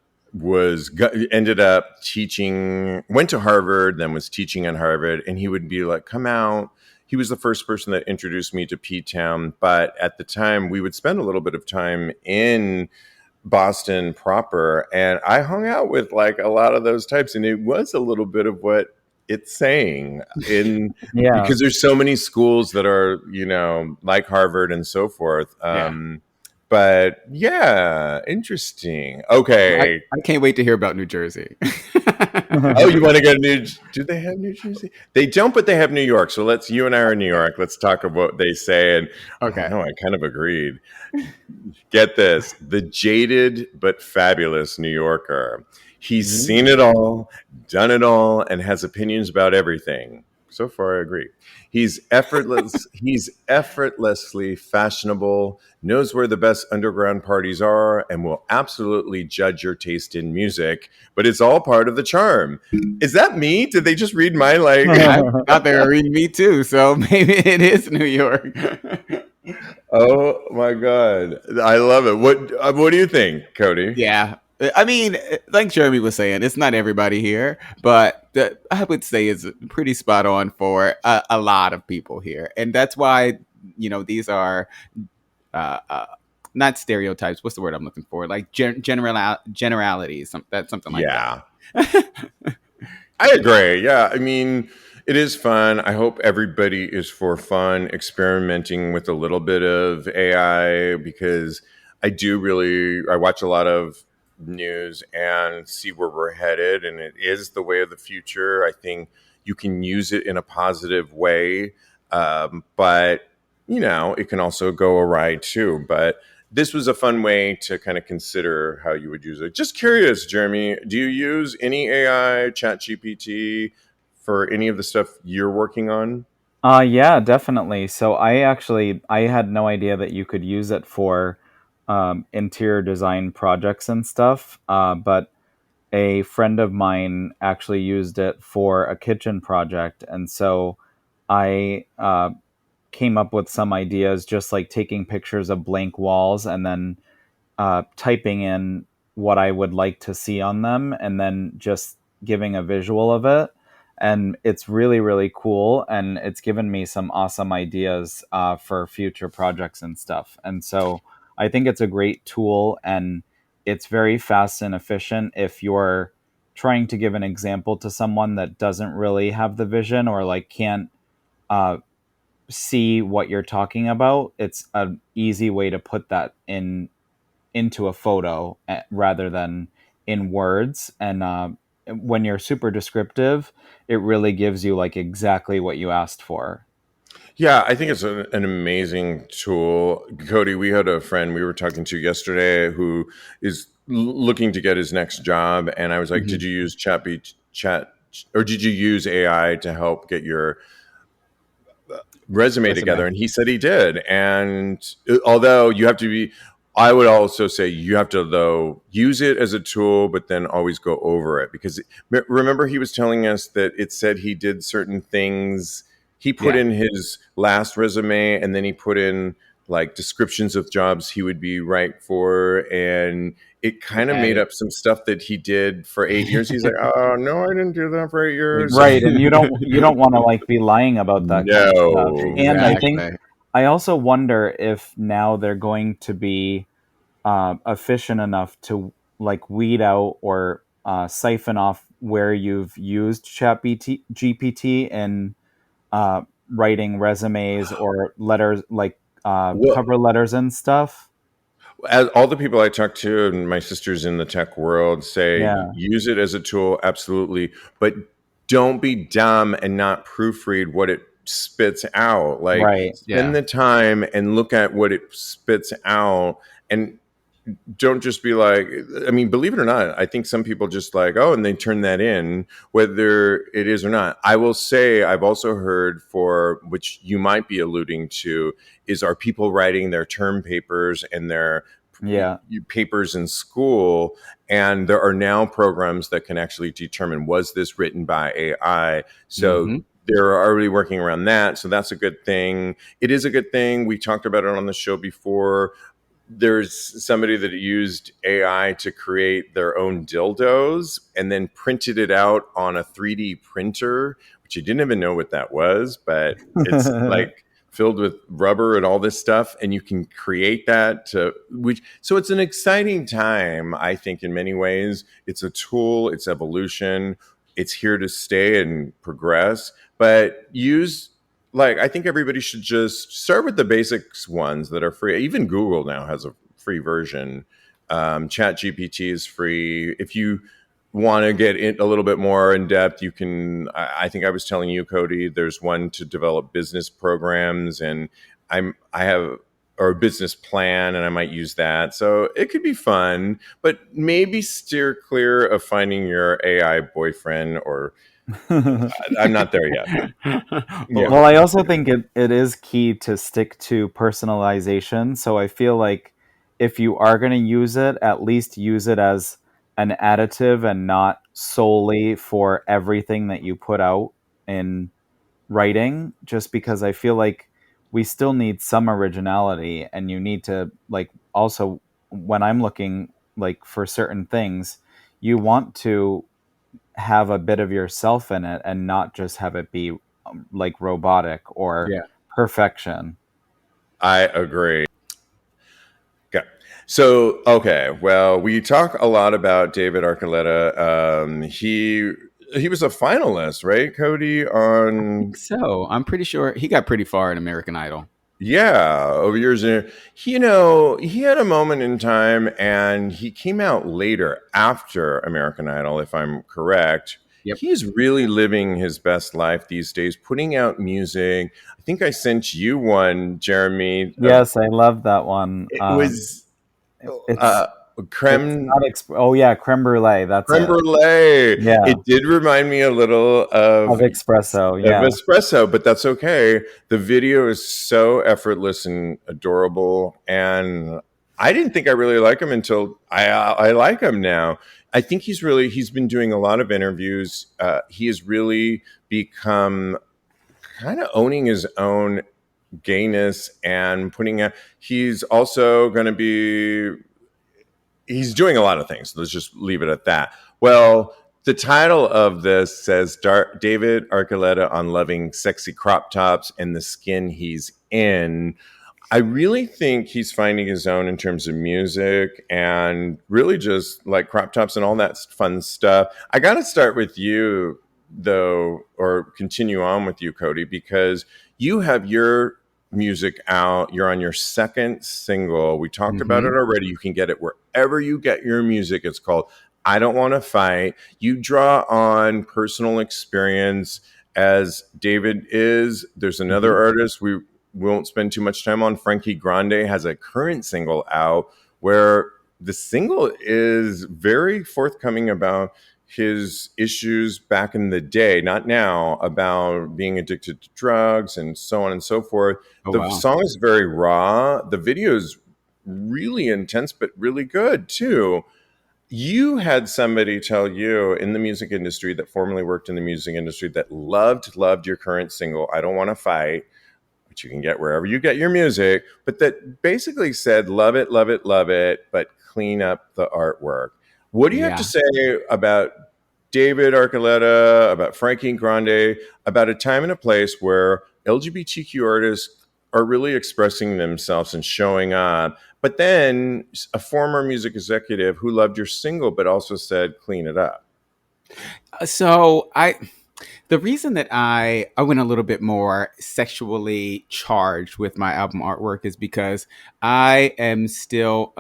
ended up teaching, went to Harvard, then was teaching at Harvard, and he would be like, "Come out." He was the first person that introduced me to P-Town, but at the time we would spend a little bit of time in Boston proper, and I hung out with like a lot of those types, and it was a little bit of what it's saying in Yeah. because there's so many schools that are, like Harvard and so forth. But yeah, interesting. Okay. I can't wait to hear about New Jersey. Oh, you want to go to do they have New Jersey? They don't, but they have New York. So you and I are in New York. Let's talk about what they say. And Okay. I kind of agreed. Get this. The jaded but fabulous New Yorker. He's seen it all, done it all, and has opinions about everything. So far, I agree. He's effortless. He's effortlessly fashionable, knows where the best underground parties are, and will absolutely judge your taste in music. But it's all part of the charm. Is that me? Did they just read my like? I thought they were reading me too, so maybe it is New York. Oh my God, I love it. What do you think, Kodi? Yeah. I mean, like Jeremy was saying, it's not everybody here, but I would say it's pretty spot on for a lot of people here. And that's why, these are not stereotypes. What's the word I'm looking for? Like generalities. That's something like that. I agree. Yeah. I mean, it is fun. I hope everybody is for fun, experimenting with a little bit of AI because I watch a lot of news and see where we're headed, and it is the way of the future. I think you can use it in a positive way, but it can also go awry too. But this was a fun way to kind of consider how you would use it. Just curious, Jeremy, do you use any AI, ChatGPT, for any of the stuff you're working on? Yeah, definitely. So I had no idea that you could use it for interior design projects and stuff. But a friend of mine actually used it for a kitchen project, and so I came up with some ideas, just like taking pictures of blank walls and then typing in what I would like to see on them, and then just giving a visual of it. And it's really, really cool. And it's given me some awesome ideas for future projects and stuff. And so I think it's a great tool, and it's very fast and efficient if you're trying to give an example to someone that doesn't really have the vision, or like can't uh, see what you're talking about. It's an easy way to put that into a photo rather than in words. And when you're super descriptive, it really gives you like exactly what you asked for. Yeah, I think it's an amazing tool. Kodi, we had a friend we were talking to yesterday who is looking to get his next job. And I was like, did you use chat or did you use AI to help get your resume together? And he said he did. And although you have to be, I would also say you have to, though, use it as a tool, but then always go over it. Because remember, he was telling us that it said he did certain things. He put in his last resume, and then he put in like descriptions of jobs he would be right for. And it kind of made up some stuff that he did for 8 years. He's like, oh, no, I didn't do that for 8 years. Right. And you don't want to like be lying about that kind of stuff. And exactly. I think, I also wonder if now they're going to be efficient enough to like weed out or siphon off where you've used GPT in writing resumes or letters, like cover letters and stuff. As all the people I talk to, and my sisters in the tech world, say use it as a tool, absolutely, but don't be dumb and not proofread what it spits out. Like, spend the time and look at what it spits out, and don't just be like, I mean, believe it or not, I think some people just like, oh, and they turn that in, whether it is or not. I will say, I've also heard, for which you might be alluding to, is are people writing their term papers and their papers in school, and there are now programs that can actually determine, was this written by AI? So they're already working around that. So that's a good thing. It is a good thing. We talked about it on the show before. There's somebody that used AI to create their own dildos and then printed it out on a 3D printer, which I didn't even know what that was, but it's like filled with rubber and all this stuff. And you can create that so it's an exciting time, I think, in many ways. It's a tool, it's evolution, it's here to stay and progress, but I think everybody should just start with the basics ones that are free. Even Google now has a free version. Chat GPT is free. If you want to get a little bit more in depth, you can. I think I was telling you, Kodi, there's one to develop business programs, and I have a business plan, and I might use that. So it could be fun, but maybe steer clear of finding your AI boyfriend or. I'm not there yet. Well, I also think it is key to stick to personalization. So I feel like if you are going to use it, at least use it as an additive and not solely for everything that you put out in writing, just because I feel like we still need some originality, and you need to like also, when I'm looking like for certain things, you want to have a bit of yourself in it and not just have it be like robotic or perfection. I agree. Okay. So, well, we talk a lot about David Archuleta. He was a finalist, right, Kodi? I think so. I'm pretty sure he got pretty far in American Idol. Yeah, over years. He had a moment in time, and he came out later after American Idol, if I'm correct. Yep. He's really living his best life these days, putting out music. I think I sent you one, Jeremy. Yes, I love that one. It was creme. Creme brulee. That's creme brulee. Yeah, it did remind me a little of espresso. Yeah, of espresso, but that's okay. The video is so effortless and adorable, and I didn't think I really like him until I like him now. I think he's been doing a lot of interviews. He has really become kind of owning his own gayness and putting out. He's also going to be. He's doing a lot of things. Let's just leave it at that. Well, the title of this says David Archuleta on loving sexy crop tops and the skin he's in. I really think he's finding his own in terms of music and really just like crop tops and all that fun stuff. I got to start with you, though, or continue on with you, Kodi, because you have your music out. You're on your second single. We talked about it already. You can get it wherever you get your music. It's called I Don't Want to Fight. You draw on personal experience as David is. There's another artist we won't spend too much time on. Frankie Grande has a current single out where the single is very forthcoming about his issues back in the day, not now, about being addicted to drugs and so on and so forth. The song is very raw. The video is really intense, but really good too. You had somebody tell you in the music industry that formerly worked in the music industry that loved your current single, I Don't Want to Fight, which you can get wherever you get your music, but that basically said, love it, but clean up the artwork. What do you have to say about David Archuleta, about Frankie Grande, about a time and a place where LGBTQ artists are really expressing themselves and showing up, but then a former music executive who loved your single, but also said, clean it up? The reason that I went a little bit more sexually charged with my album artwork is because I am still,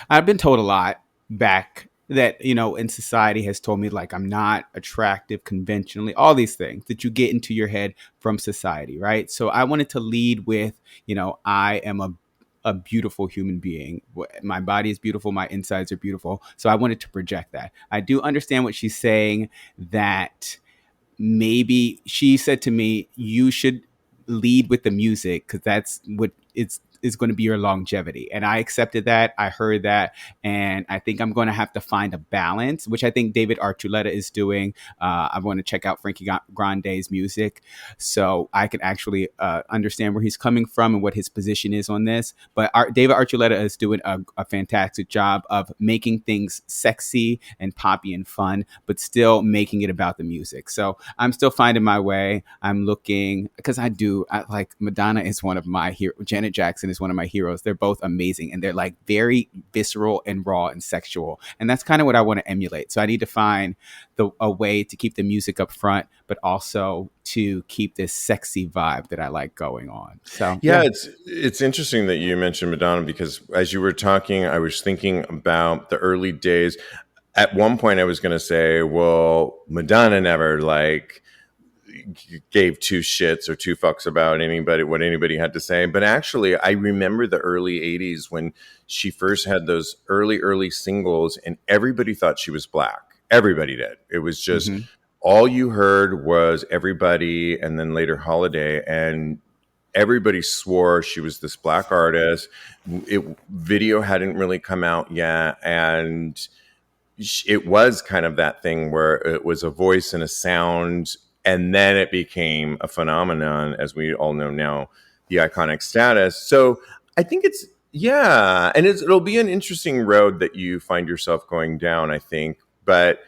I've been told a lot back that, in society has told me like I'm not attractive conventionally, all these things that you get into your head from society, right? So I wanted to lead with, I am a beautiful human being. My body is beautiful. My insides are beautiful. So I wanted to project that. I do understand what she's saying, that maybe she said to me, you should lead with the music because that's what is going to be your longevity. And I accepted that. I heard that. And I think I'm going to have to find a balance, which I think David Archuleta is doing. I want to check out Frankie Grande's music so I can actually understand where he's coming from and what his position is on this. But David Archuleta is doing a fantastic job of making things sexy and poppy and fun, but still making it about the music. So I'm still finding my way. I'm looking, because I like Madonna is one of my heroes. Janet Jackson is one of my heroes. They're both amazing, and they're like very visceral and raw and sexual. And that's kind of what I want to emulate. So I need to find a way to keep the music up front, but also to keep this sexy vibe that I like going on. So yeah. It's interesting that you mentioned Madonna, because as you were talking, I was thinking about the early days. At one point I was going to say, well, Madonna never gave two shits or two fucks about what anybody had to say. But actually, I remember the early 80s when she first had those early singles and everybody thought she was black. Everybody did. It was just all you heard was Everybody and then later Holiday, and everybody swore she was this black artist. Video hadn't really come out yet, and it was kind of that thing where it was a voice and a sound, and then it became a phenomenon, as we all know now, the iconic status. So I think it'll be an interesting road that you find yourself going down, I think. But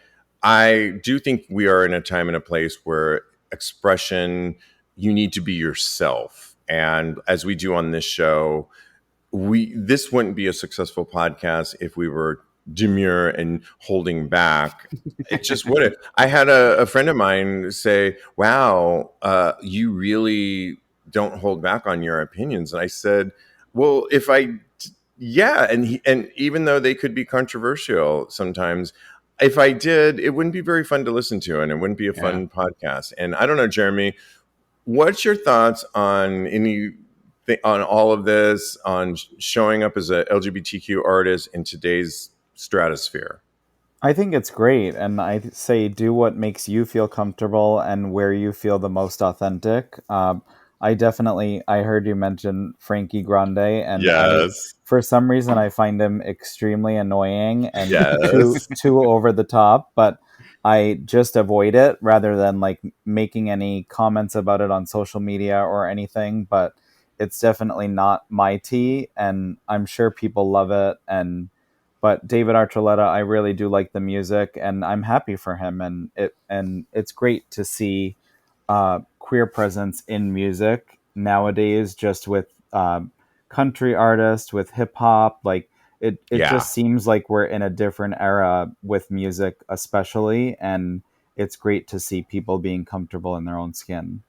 I do think we are in a time and a place where expression, you need to be yourself. And as we do on this show, this wouldn't be a successful podcast if we were demure and holding back. It just wouldn't. I had a friend of mine say, wow, you really don't hold back on your opinions. And I said, well, and even though they could be controversial sometimes, if I did, it wouldn't be very fun to listen to, and it wouldn't be a fun podcast. And I don't know, Jeremy, what's your thoughts on on all of this, on showing up as a LGBTQ artist in today's stratosphere? I think it's great, and I say do what makes you feel comfortable and where you feel the most authentic. I I heard you mention Frankie Grande, and Yes. for some reason I find him extremely annoying and Yes. too over the top, but I just avoid it rather than like making any comments about it on social media or anything. But it's definitely not my tea, and I'm sure people love it. But David Archuleta, I really do like the music, and I'm happy for him. And it's great to see queer presence in music nowadays, just with country artists, with hip hop. Like it just seems like we're in a different era with music, especially, and it's great to see people being comfortable in their own skin.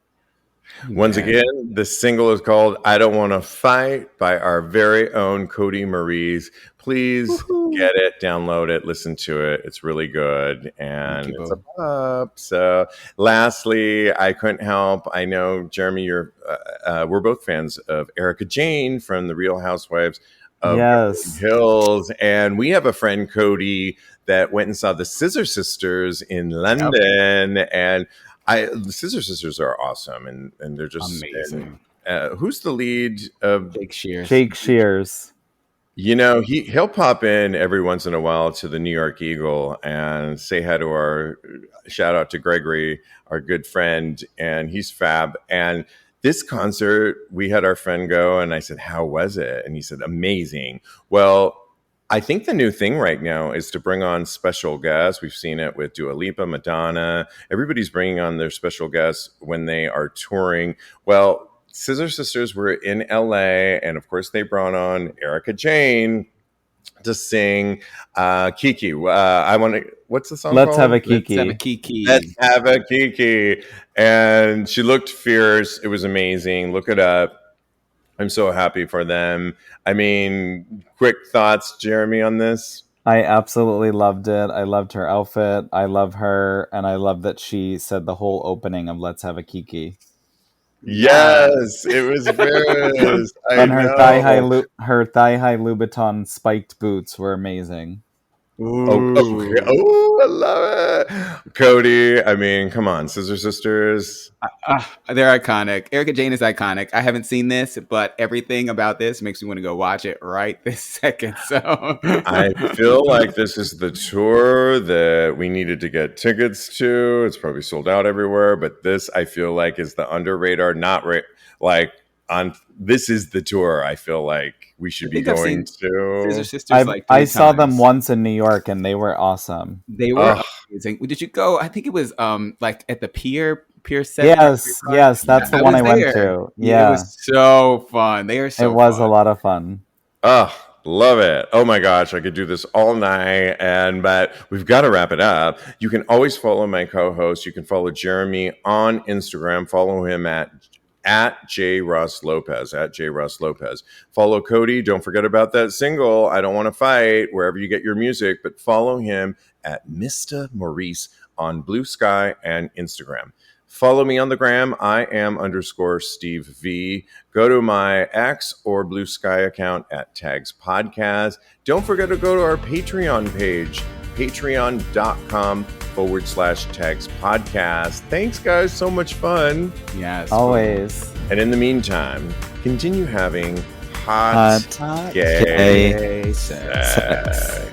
Once again, the single is called I Don't Want to Fight by our very own Kodi Maurice. Please get it, download it, listen to it. It's really good. And it's a pop. So lastly, I couldn't help. I know, Jeremy, we're both fans of Erica Jane from The Real Housewives of Beverly Hills. And we have a friend, Cody, that went and saw the Scissor Sisters in London. And the Scissor Sisters are awesome, and they're just amazing. Who's the lead of Jake Shears? Jake Shears. You know, he'll pop in every once in a while to the New York Eagle and say hi to shout out to Gregory, our good friend, and he's fab. And this concert, we had our friend go, and I said, "How was it?" And he said, "Amazing." Well, I think the new thing right now is to bring on special guests. We've seen it with Dua Lipa, Madonna. Everybody's bringing on their special guests when they are touring. Well, Scissor Sisters were in LA, and of course they brought on Erica Jane to sing Kiki. What's the song Let's called? Have a Kiki. Let's have a Kiki. Let's have a Kiki. And she looked fierce. It was amazing. Look it up. I'm so happy for them. I mean, quick thoughts, Jeremy, on this? I absolutely loved it. I loved her outfit. I love her. And I love that she said the whole opening of Let's Have a Kiki. Yes, it was fierce. And her thigh-high Louboutin spiked boots were amazing. Oh, I love it. Cody, I mean, come on, Scissor Sisters. They're iconic. Erica Jane is iconic. I haven't seen this, but everything about this makes me want to go watch it right this second. So I feel like this is the tour that we needed to get tickets to. It's probably sold out everywhere, but this I feel like is the under radar, this is the tour I feel like we should be going to. Scissor Sisters I saw them once in New York, and they were awesome. They were amazing. Did you go? I think it was like at the Pier 7. Yes, that's the one I went to. Yeah, it was so fun. They are so. It was fun. a lot of fun. Love it. Oh my gosh, I could do this all night, but we've got to wrap it up. You can always follow my co-host. You can follow Jeremy on Instagram. Follow him at J. Ross Lopez, Follow Cody. Don't forget about that single, I Don't Want to Fight, wherever you get your music, but follow him at Mr. Maurice on Blue Sky and Instagram. Follow me on the gram. I am _Steve V. Go to my X or Blue Sky account at Tags Podcast. Don't forget to go to our Patreon page, patreon.com/Tags Podcast. Thanks, guys. So much fun. Yes. Always. And in the meantime, continue having hot gay sex.